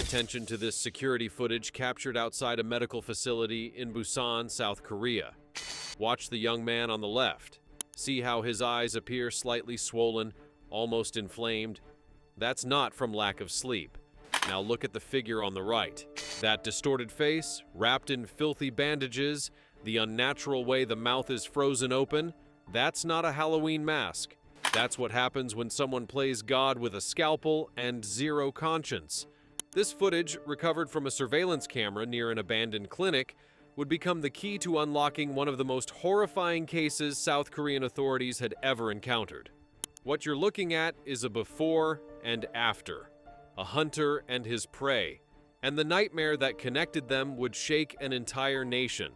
attention to this security footage captured outside a medical facility in Busan, South Korea. Watch the young man on the left. See how his eyes appear slightly swollen, almost inflamed? That's not from lack of sleep. Now look at the figure on the right. That distorted face, wrapped in filthy bandages, the unnatural way the mouth is frozen open, that's not a Halloween mask. That's what happens when someone plays God with a scalpel and zero conscience. This footage, recovered from a surveillance camera near an abandoned clinic, would become the key to unlocking one of the most horrifying cases South Korean authorities had ever encountered. What you're looking at is a before and after, a hunter and his prey, and the nightmare that connected them would shake an entire nation.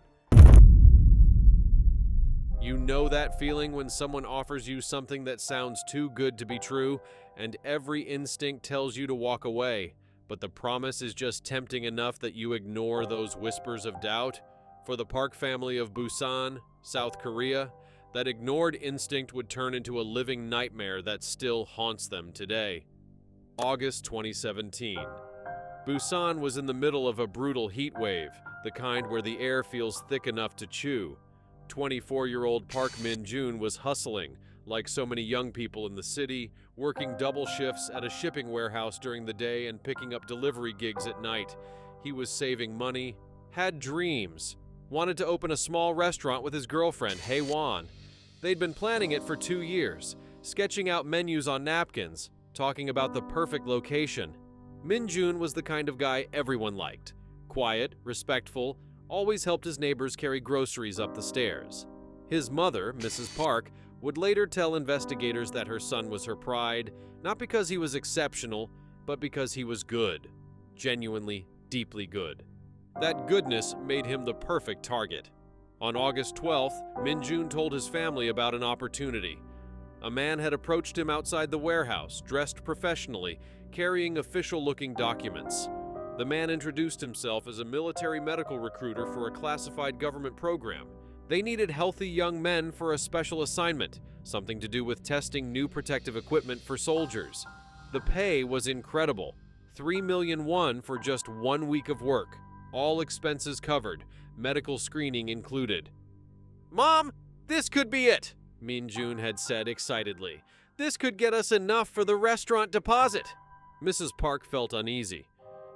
You know that feeling when someone offers you something that sounds too good to be true, and every instinct tells you to walk away, but the promise is just tempting enough that you ignore those whispers of doubt? For the Park family of Busan, South Korea, that ignored instinct would turn into a living nightmare that still haunts them today. August 2017. Busan was in the middle of a brutal heat wave, the kind where the air feels thick enough to chew. 24-year-old Park Min-jun was hustling, like so many young people in the city, working double shifts at a shipping warehouse during the day and picking up delivery gigs at night. He was saving money, had dreams, wanted to open a small restaurant with his girlfriend, Hae-won. They'd been planning it for 2 years, sketching out menus on napkins, talking about the perfect location. Min-jun was the kind of guy everyone liked. Quiet, respectful, always helped his neighbors carry groceries up the stairs. His mother, Mrs. Park, would later tell investigators that her son was her pride, not because he was exceptional, but because he was good. Genuinely, deeply good. That goodness made him the perfect target. On August 12th, Min-jun told his family about an opportunity. A man had approached him outside the warehouse, dressed professionally, carrying official-looking documents. The man introduced himself as a military medical recruiter for a classified government program. They needed healthy young men for a special assignment, something to do with testing new protective equipment for soldiers. The pay was incredible, 3 million won for just 1 week of work, all expenses covered, medical screening included. "Mom, this could be it," Min-jun had said excitedly. "This could get us enough for the restaurant deposit." Mrs. Park felt uneasy.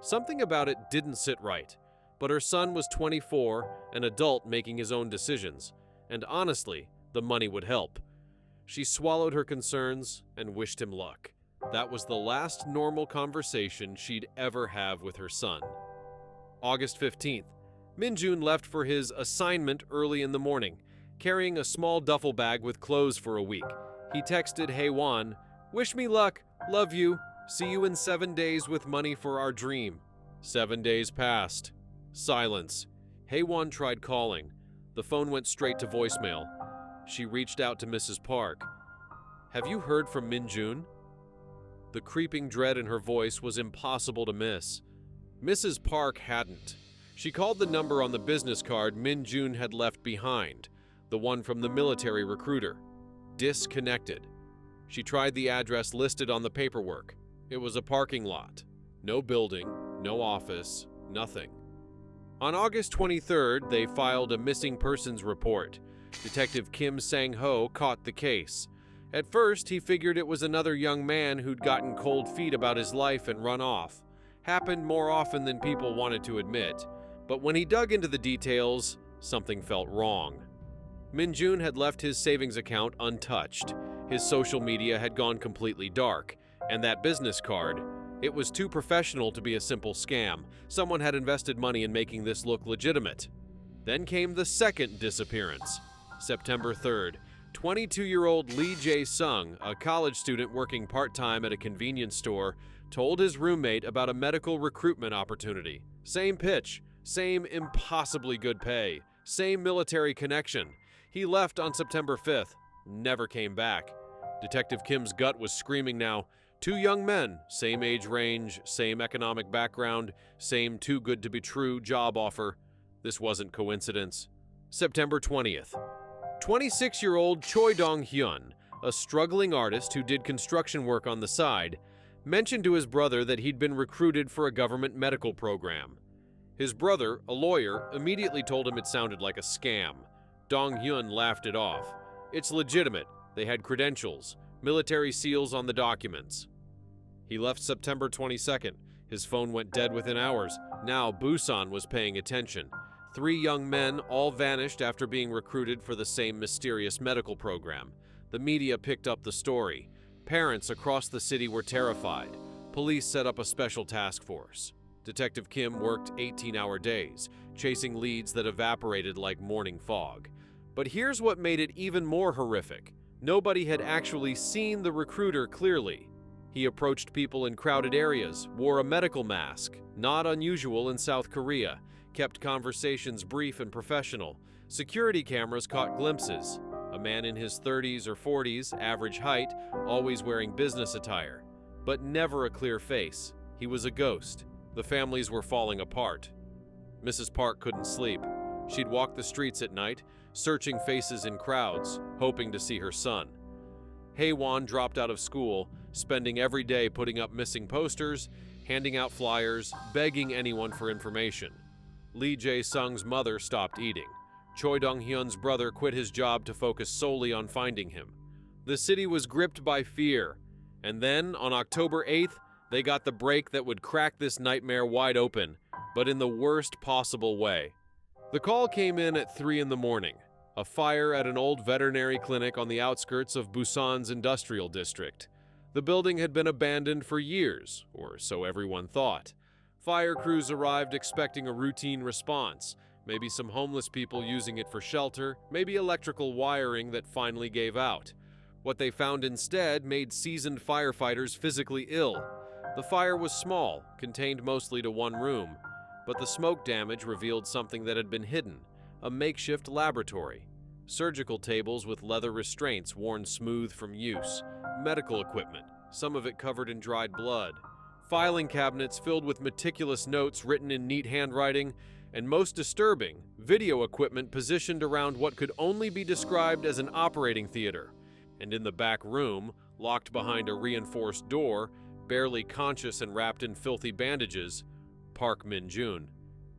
Something about it didn't sit right, but her son was 24, an adult making his own decisions, and honestly, the money would help. She swallowed her concerns and wished him luck. That was the last normal conversation she'd ever have with her son. August 15th. Min-jun left for his assignment early in the morning, carrying a small duffel bag with clothes for a week. He texted Hae-won, "Wish me luck, love you. See you in 7 days with money for our dream." 7 days passed. Silence. Hae-won tried calling. The phone went straight to voicemail. She reached out to Mrs. Park. "Have you heard from Min-jun?" The creeping dread in her voice was impossible to miss. Mrs. Park hadn't. She called the number on the business card Min-jun had left behind, the one from the military recruiter. Disconnected. She tried the address listed on the paperwork. It was a parking lot. No building, no office, nothing. On August 23rd, they filed a missing persons report. Detective Kim Sang-ho caught the case. At first, he figured it was another young man who'd gotten cold feet about his life and run off. Happened more often than people wanted to admit. But when he dug into the details, something felt wrong. Min-jun had left his savings account untouched. His social media had gone completely dark. And that business card, it was too professional to be a simple scam. Someone had invested money in making this look legitimate. Then came the second disappearance. September 3rd, 22-year-old Lee Jae-sung, a college student working part-time at a convenience store, told his roommate about a medical recruitment opportunity. Same pitch, same impossibly good pay, same military connection. He left on September 5th, never came back. Detective Kim's gut was screaming now. 2 young men, same age range, same economic background, same too-good-to-be-true job offer. This wasn't coincidence. September 20th. 26-year-old Choi Dong-hyun, a struggling artist who did construction work on the side, mentioned to his brother that he'd been recruited for a government medical program. His brother, a lawyer, immediately told him it sounded like a scam. Dong-hyun laughed it off. It's legitimate. They had credentials, military seals on the documents. He left September 22nd. His phone went dead within hours. Now Busan was paying attention. 3 young men all vanished after being recruited for the same mysterious medical program. The media picked up the story. Parents across the city were terrified. Police set up a special task force. Detective Kim worked 18-hour days, chasing leads that evaporated like morning fog. But here's what made it even more horrific. Nobody had actually seen the recruiter clearly. He approached people in crowded areas, wore a medical mask, not unusual in South Korea, kept conversations brief and professional. Security cameras caught glimpses. A man in his 30s or 40s, average height, always wearing business attire. But never a clear face. He was a ghost. The families were falling apart. Mrs. Park couldn't sleep. She'd walk the streets at night, searching faces in crowds, hoping to see her son. Haewon dropped out of school, spending every day putting up missing posters, handing out flyers, begging anyone for information. Lee Jae-sung's mother stopped eating. Choi Dong-hyun's brother quit his job to focus solely on finding him. The city was gripped by fear. And then, on October 8th, they got the break that would crack this nightmare wide open, but in the worst possible way. The call came in at 3 in the morning. A fire at an old veterinary clinic on the outskirts of Busan's industrial district. The building had been abandoned for years, or so everyone thought. Fire crews arrived expecting a routine response, maybe some homeless people using it for shelter, maybe electrical wiring that finally gave out. What they found instead made seasoned firefighters physically ill. The fire was small, contained mostly to one room, but the smoke damage revealed something that had been hidden, a makeshift laboratory. Surgical tables with leather restraints worn smooth from use, medical equipment, some of it covered in dried blood, filing cabinets filled with meticulous notes written in neat handwriting, and most disturbing, video equipment positioned around what could only be described as an operating theater. And in the back room, locked behind a reinforced door, barely conscious and wrapped in filthy bandages, Park Min-jun.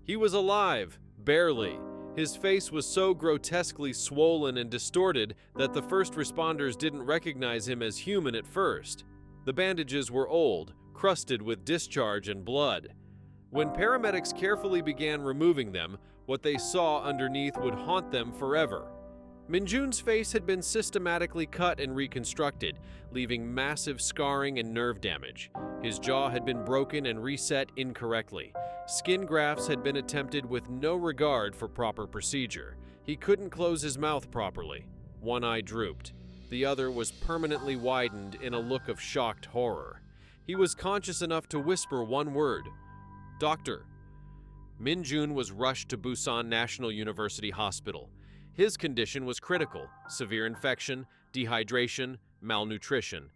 He was alive, barely. His face was so grotesquely swollen and distorted that the first responders didn't recognize him as human at first. The bandages were old, crusted with discharge and blood. When paramedics carefully began removing them, what they saw underneath would haunt them forever. Min-jun's face had been systematically cut and reconstructed, leaving massive scarring and nerve damage. His jaw had been broken and reset incorrectly. Skin grafts had been attempted with no regard for proper procedure. He couldn't close his mouth properly. One eye drooped. The other was permanently widened in a look of shocked horror. He was conscious enough to whisper one word, "Doctor." Min-jun was rushed to Busan National University Hospital. His condition was critical: severe infection, dehydration, malnutrition.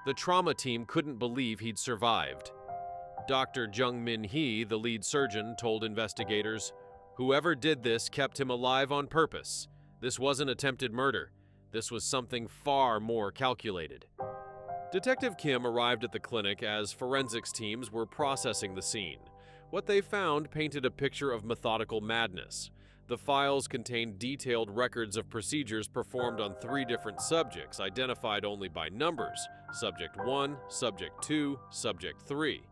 The trauma team couldn't believe he'd survived. Dr. Jung Min-hee, the lead surgeon, told investigators, "Whoever did this kept him alive on purpose. This wasn't attempted murder. This was something far more calculated." Detective Kim arrived at the clinic as forensics teams were processing the scene. What they found painted a picture of methodical madness. The files contained detailed records of procedures performed on 3 different subjects, identified only by numbers: Subject 1, Subject 2, Subject 3.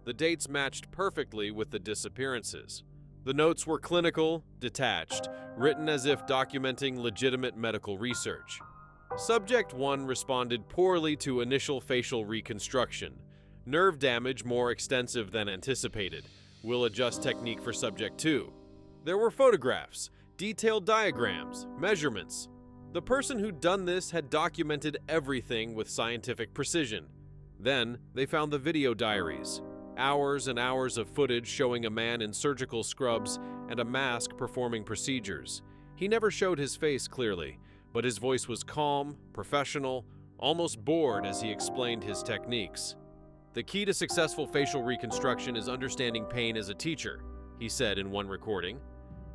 The dates matched perfectly with the disappearances. The notes were clinical, detached, written as if documenting legitimate medical research. Subject 1 responded poorly to initial facial reconstruction. Nerve damage more extensive than anticipated. We'll adjust technique for Subject 2. There were photographs, detailed diagrams, measurements. The person who'd done this had documented everything with scientific precision. Then they found the video diaries. Hours and hours of footage showing a man in surgical scrubs and a mask performing procedures. He never showed his face clearly, but his voice was calm, professional, almost bored as he explained his techniques. "The key to successful facial reconstruction is understanding pain as a teacher," he said in one recording.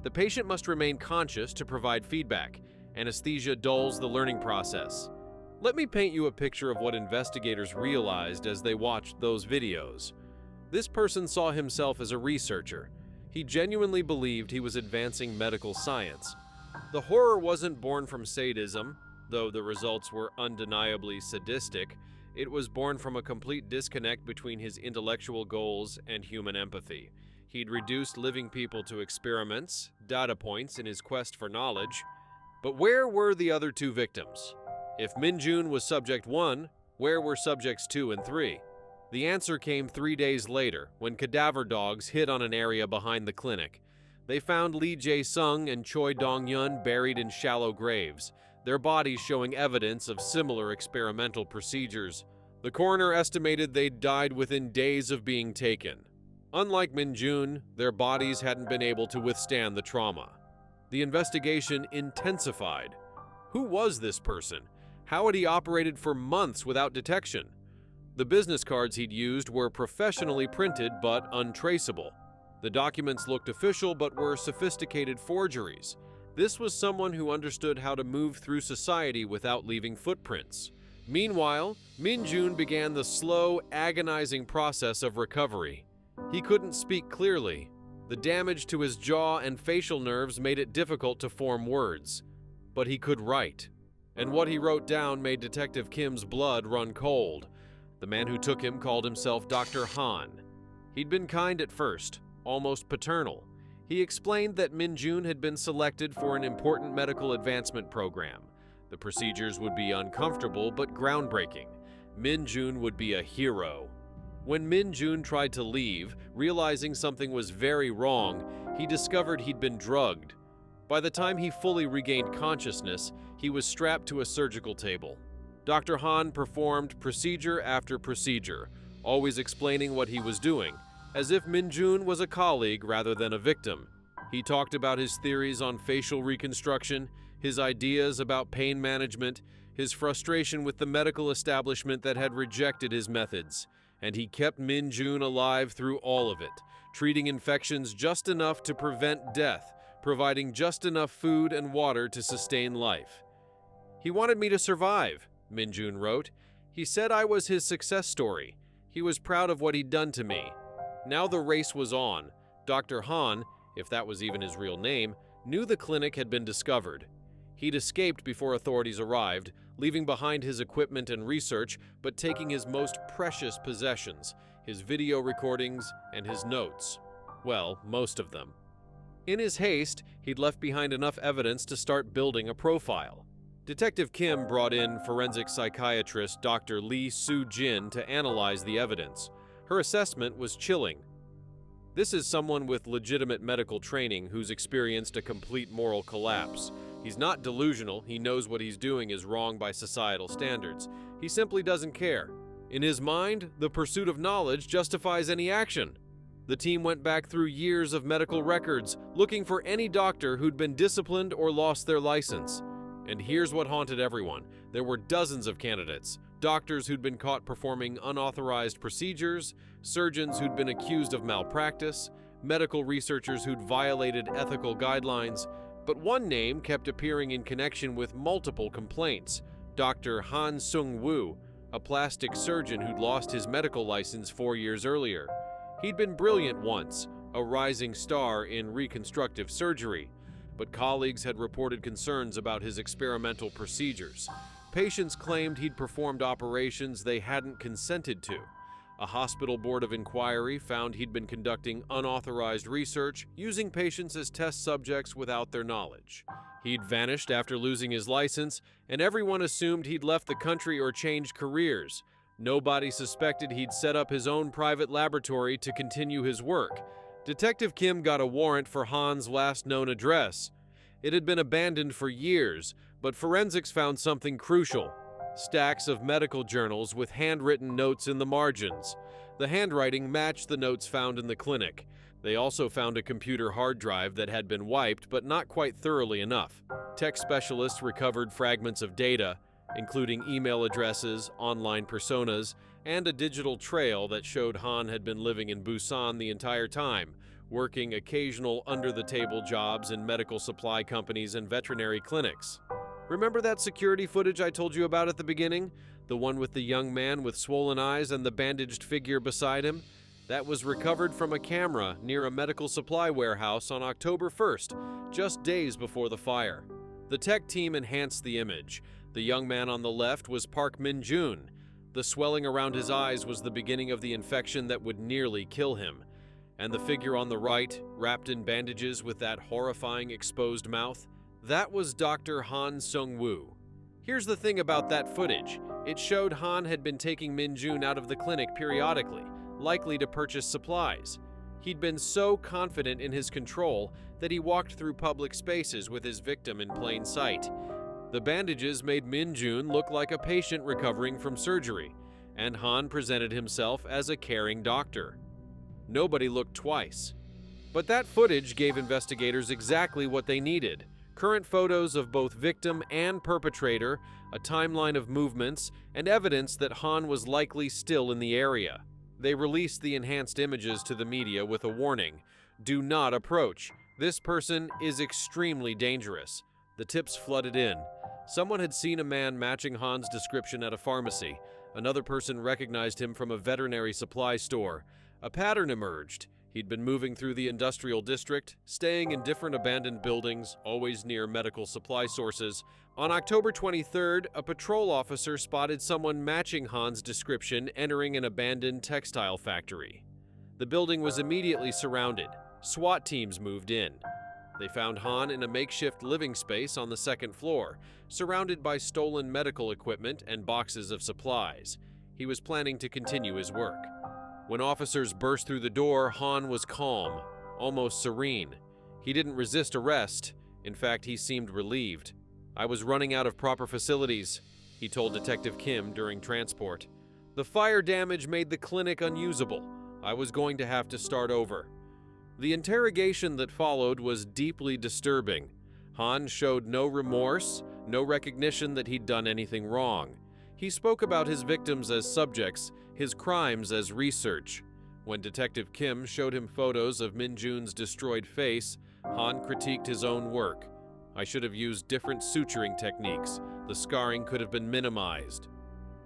"The patient must remain conscious to provide feedback. Anesthesia dulls the learning process. Let me paint you a picture of what investigators realized as they watched those videos. This person saw himself as a researcher. He genuinely believed he was advancing medical science. The horror wasn't born from sadism, though the results were undeniably sadistic. It was born from a complete disconnect between his intellectual goals and human empathy. He'd reduced living people to experiments, data points in his quest for knowledge. But where were the other two victims? If Min-jun was subject 1, where were subjects 2 and 3? The answer came 3 days later, when cadaver dogs hit on an area behind the clinic. They found Lee Jae-sung and Choi Dong-yun buried in shallow graves, their bodies showing evidence of similar experimental procedures. The coroner estimated they'd died within days of being taken. Unlike Min-jun, their bodies hadn't been able to withstand the trauma. The investigation intensified. Who was this person? How had he operated for months without detection? The business cards he'd used were professionally printed but untraceable. The documents looked official but were sophisticated forgeries. This was someone who understood how to move through society without leaving footprints. Meanwhile, Min-jun began the slow, agonizing process of recovery. He couldn't speak clearly. The damage to his jaw and facial nerves made it difficult to form words. But he could write. And what he wrote down made Detective Kim's blood run cold. The man who took him called himself Dr. Han. He'd been kind at first, almost paternal. He explained that Min-jun had been selected for an important medical advancement program. The procedures would be uncomfortable but groundbreaking. Min-jun would be a hero. When Min-jun tried to leave, realizing something was very wrong, he discovered he'd been drugged. By the time he fully regained consciousness, he was strapped to a surgical table. Dr. Han performed procedure after procedure, always explaining what he was doing, as if Min-jun was a colleague rather than a victim. He talked about his theories on facial reconstruction, his ideas about pain management, his frustration with the medical establishment that had rejected his methods, and he kept Min-jun alive through all of it, treating infections just enough to prevent death, providing just enough food and water to sustain life. "He wanted me to survive," Min-jun wrote. "He said I was his success story. He was proud of what he'd done to me." Now the race was on. Dr. Han, if that was even his real name, knew the clinic had been discovered. He'd escaped before authorities arrived, leaving behind his equipment and research, but taking his most precious possessions, his video recordings and his notes. Well, most of them. In his haste, he'd left behind enough evidence to start building a profile. Detective Kim brought in forensic psychiatrist Dr. Lee Soo-jin to analyze the evidence. Her assessment was chilling. This is someone with legitimate medical training who's experienced a complete moral collapse. He's not delusional, he knows what he's doing is wrong by societal standards. He simply doesn't care. In his mind, the pursuit of knowledge justifies any action. The team went back through years of medical records, looking for any doctor who'd been disciplined or lost their license. And here's what haunted everyone. There were dozens of candidates. Doctors who'd been caught performing unauthorized procedures, surgeons who'd been accused of malpractice, medical researchers who'd violated ethical guidelines. But one name kept appearing in connection with multiple complaints: Dr. Han Sung-woo, a plastic surgeon who'd lost his medical license 4 years earlier. He'd been brilliant once, a rising star in reconstructive surgery, but colleagues had reported concerns about his experimental procedures. Patients claimed he'd performed operations they hadn't consented to. A hospital board of inquiry found he'd been conducting unauthorized research, using patients as test subjects without their knowledge. He'd vanished after losing his license, and everyone assumed he'd left the country or changed careers. Nobody suspected he'd set up his own private laboratory to continue his work. Detective Kim got a warrant for Han's last known address. It had been abandoned for years, but forensics found something crucial: stacks of medical journals with handwritten notes in the margins. The handwriting matched the notes found in the clinic. They also found a computer hard drive that had been wiped, but not quite thoroughly enough. Tech specialists recovered fragments of data, including email addresses, online personas, and a digital trail that showed Han had been living in Busan the entire time, working occasional under-the-table jobs in medical supply companies and veterinary clinics. Remember that security footage I told you about at the beginning? The one with the young man with swollen eyes and the bandaged figure beside him? That was recovered from a camera near a medical supply warehouse on October 1st, just days before the fire. The tech team enhanced the image. The young man on the left was Park Min-jun. The swelling around his eyes was the beginning of the infection that would nearly kill him. And the figure on the right, wrapped in bandages with that horrifying exposed mouth, that was Dr. Han Sung-woo. Here's the thing about that footage. It showed Han had been taking Min-jun out of the clinic periodically, likely to purchase supplies. He'd been so confident in his control that he walked through public spaces with his victim in plain sight. The bandages made Min-jun look like a patient recovering from surgery, and Han presented himself as a caring doctor. Nobody looked twice. But that footage gave investigators exactly what they needed: current photos of both victim and perpetrator, a timeline of movements, and evidence that Han was likely still in the area. They released the enhanced images to the media with a warning: do not approach. This person is extremely dangerous. The tips flooded in. Someone had seen a man matching Han's description at a pharmacy. Another person recognized him from a veterinary supply store. A pattern emerged. He'd been moving through the industrial district, staying in different abandoned buildings, always near medical supply sources. On October 23rd, a patrol officer spotted someone matching Han's description entering an abandoned textile factory. The building was immediately surrounded. SWAT teams moved in. They found Han in a makeshift living space on the second floor, surrounded by stolen medical equipment and boxes of supplies. He was planning to continue his work. When officers burst through the door, Han was calm, almost serene. He didn't resist arrest. In fact, he seemed relieved. "I was running out of proper facilities," he told Detective Kim during transport. "The fire damage made the clinic unusable. I was going to have to start over." The interrogation that followed was deeply disturbing. Han showed no remorse, no recognition that he'd done anything wrong. He spoke about his victims as subjects, his crimes as research. When Detective Kim showed him photos of Min-jun's destroyed face, Han critiqued his own work. "I should have used different suturing techniques. The scarring could have been minimized."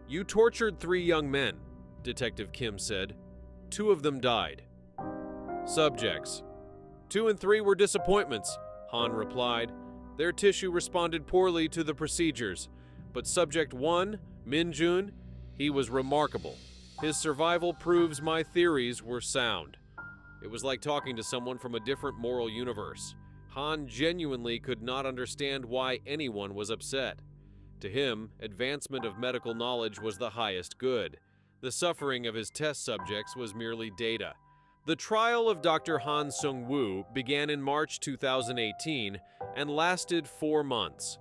"You tortured 3 young men," Detective Kim said. "2 of them died." Subjects: 2 and 3 were disappointments, Han replied. Their tissue responded poorly to the procedures. But Subject 1, Min-jun, he was remarkable. His survival proves my theories were sound. It was like talking to someone from a different moral universe. Han genuinely could not understand why anyone was upset. To him, advancement of medical knowledge was the highest good. The suffering of his test subjects was merely data. The trial of Dr. Han Sung-woo began in March 2018 and lasted 4 months.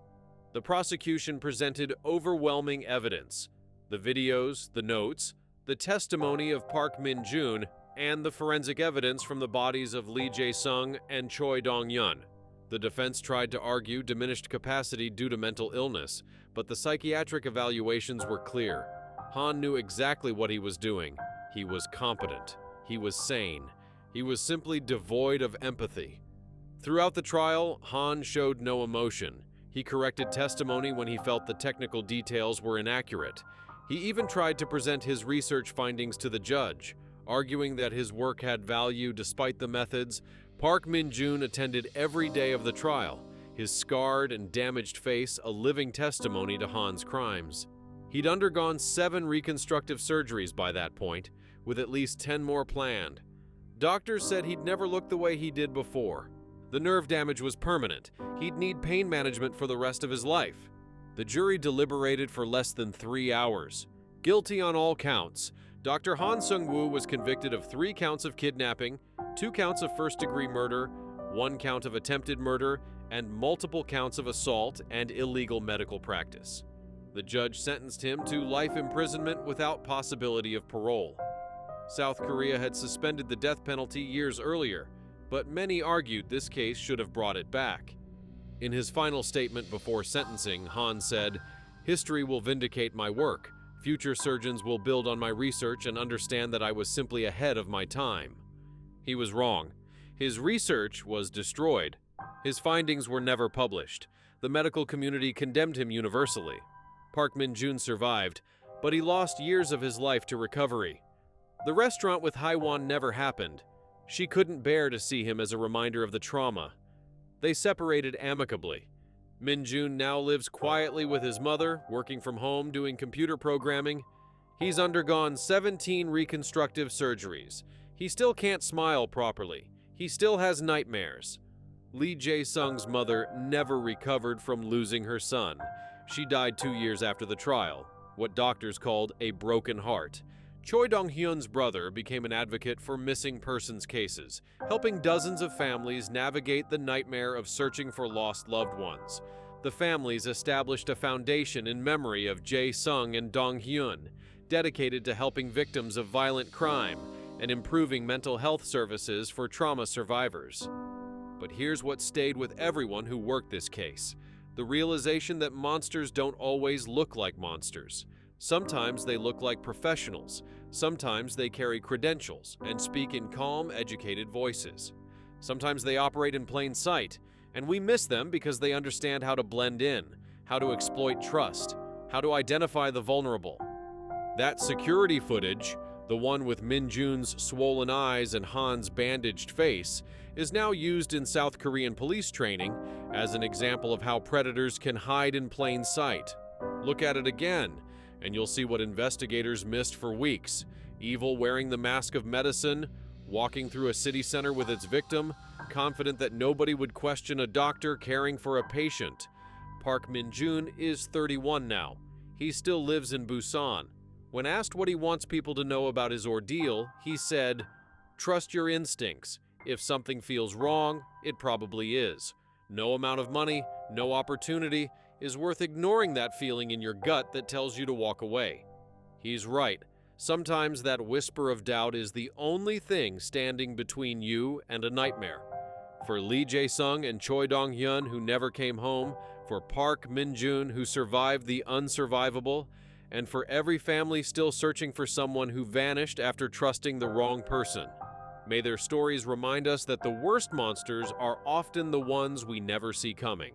The prosecution presented overwhelming evidence: the videos, the notes, the testimony of Park Min-jun, and the forensic evidence from the bodies of Lee Jae-sung and Choi Dong-yeon. The defense tried to argue diminished capacity due to mental illness, but the psychiatric evaluations were clear. Han knew exactly what he was doing. He was competent. He was sane. He was simply devoid of empathy. Throughout the trial, Han showed no emotion. He corrected testimony when he felt the technical details were inaccurate. He even tried to present his research findings to the judge, arguing that his work had value despite the methods. Park Min-jun attended every day of the trial, his scarred and damaged face a living testimony to Han's crimes. He'd undergone 7 reconstructive surgeries by that point, with at least 10 more planned. Doctors said he'd never looked the way he did before. The nerve damage was permanent. He'd need pain management for the rest of his life. The jury deliberated for less than 3 hours. Guilty on all counts, Dr. Han Sung-woo was convicted of 3 counts of kidnapping, 2 counts of first-degree murder, 1 count of attempted murder, and multiple counts of assault and illegal medical practice. The judge sentenced him to life imprisonment without possibility of parole. South Korea had suspended the death penalty years earlier, but many argued this case should have brought it back. In his final statement before sentencing, Han said, "History will vindicate my work. Future surgeons will build on my research and understand that I was simply ahead of my time." He was wrong. His research was destroyed. His findings were never published. The medical community condemned him universally. Park Min-joon survived, but he lost years of his life to recovery. The restaurant with Haiwan never happened. She couldn't bear to see him as a reminder of the trauma. They separated amicably. Min-joon now lives quietly with his mother, working from home doing computer programming. He's undergone 17 reconstructive surgeries. He still can't smile properly. He still has nightmares. Lee Jae-sung's mother never recovered from losing her son. She died 2 years after the trial, what doctors called a broken heart. Choi Dong-hyun's brother became an advocate for missing persons cases, helping dozens of families navigate the nightmare of searching for lost loved ones. The families established a foundation in memory of Jae-sung and Dong-hyun, dedicated to helping victims of violent crime and improving mental health services for trauma survivors. But here's what stayed with everyone who worked this case: the realization that monsters don't always look like monsters. Sometimes they look like professionals. Sometimes they carry credentials and speak in calm, educated voices. Sometimes they operate in plain sight, and we miss them because they understand how to blend in, how to exploit trust, how to identify the vulnerable. That security footage, the one with Min-joon's swollen eyes and Han's bandaged face, is now used in South Korean police training as an example of how predators can hide in plain sight. Look at it again, and you'll see what investigators missed for weeks. Evil wearing the mask of medicine, walking through a city center with its victim, confident that nobody would question a doctor caring for a patient. Park Min-joon is 31 now. He still lives in Busan. When asked what he wants people to know about his ordeal, he said, "Trust your instincts. If something feels wrong, it probably is. No amount of money, no opportunity is worth ignoring that feeling in your gut that tells you to walk away." He's right. Sometimes that whisper of doubt is the only thing standing between you and a nightmare. For Lee Jae-sung and Choi Dong-hyun, who never came home, for Park Min-joon, who survived the unsurvivable, and for every family still searching for someone who vanished after trusting the wrong person. May their stories remind us that the worst monsters are often the ones we never see coming.